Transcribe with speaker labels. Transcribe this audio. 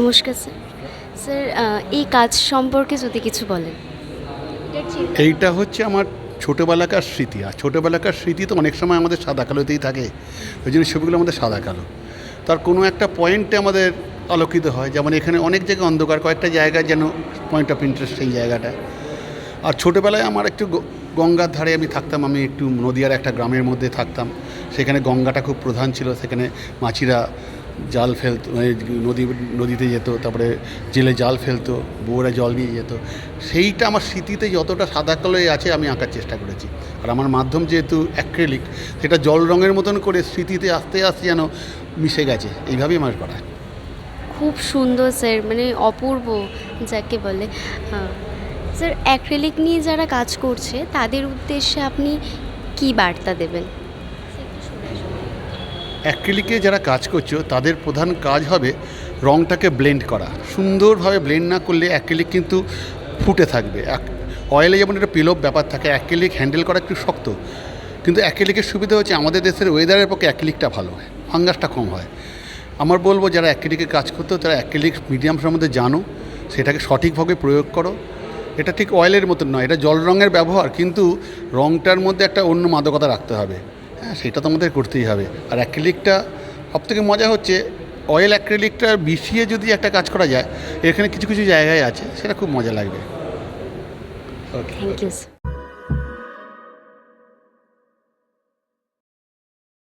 Speaker 1: নমস্কার sir. Sir এই কাজ সম্পর্কে যদি কিছু বলেন।
Speaker 2: এইটা হচ্ছে আমার ছোটোবেলাকার স্মৃতি, আর ছোটোবেলাকার স্মৃতি তো অনেক সময় আমাদের সাদা কালোতেই থাকে, ওই জন্য ছবিগুলো আমাদের সাদা কালো। তার কোনো একটা পয়েন্টে আমাদের আলোকিত হয়, যেমন এখানে অনেক জায়গায় অন্ধকার, কয়েকটা জায়গায় যেন পয়েন্ট অফ ইন্টারেস্ট সেই জায়গাটা। আর ছোটোবেলায় আমার একটু গঙ্গার ধারে আমি থাকতাম, আমি একটু নদীয়ার একটা গ্রামের মধ্যে থাকতাম, সেখানে গঙ্গাটা খুব প্রধান ছিল, সেখানে মাছিরা জাল ফেলতো, নদীতে যেত, তারপরে জেলে জাল ফেলতো, বউরা জল নিয়ে যেত। সেইটা আমার স্মৃতিতে যতটা সাদা কালোয় আছে আমি আঁকার চেষ্টা করেছি। আর আমার মাধ্যম যেহেতু অ্যাক্রিলিক, সেটা জল রঙের মতন করে স্মৃতিতে আস্তে আস্তে যেন মিশে গেছে, এইভাবেই আমার করা।
Speaker 1: খুব সুন্দর স্যার, মানে অপূর্ব যাকে বলে। স্যার অ্যাক্রিলিক নিয়ে যারা কাজ করছে তাদের উদ্দেশ্যে আপনি কি বার্তা দেবেন?
Speaker 2: অ্যাক্রিলিকে যারা কাজ করছো তাদের প্রধান কাজ হবে রঙটাকে ব্লেন্ড করা। সুন্দরভাবে ব্লেন্ড না করলে অ্যাক্রিলিক কিন্তু ফুটে থাকবে। অয়েলে যেমন একটা পিলপ ব্যাপার থাকে, অ্যাক্রিলিক হ্যান্ডেল করা একটু শক্ত, কিন্তু অ্যাক্রিলিকের সুবিধা হচ্ছে আমাদের দেশের ওয়েদারের পক্ষে অ্যাক্রিলিকটা ভালো হয়, ফাঙ্গাসটা কম হয়। আমার বলবো যারা অ্যাক্রিলিকে কাজ করতো তারা অ্যাক্রিলিক মিডিয়াম সম্বন্ধে জানো, সেটাকে সঠিকভাবে প্রয়োগ করো। এটা ঠিক অয়েলের মতন নয়, এটা জল রঙের ব্যবহার, কিন্তু রঙটার মধ্যে একটা অন্য মাদকতা রাখতে হবে। হ্যাঁ, সেটা তো আমাদের করতেই হবে। আর অ্যাক্রিলিকটা সবথেকে মজা হচ্ছে অয়েল অ্যাক্রিলিকটা মিশিয়ে যদি একটা কাজ করা যায়, এখানে কিছু কিছু জায়গায় আছে, সেটা খুব মজা লাগবে। ওকে।
Speaker 1: Thank you sir.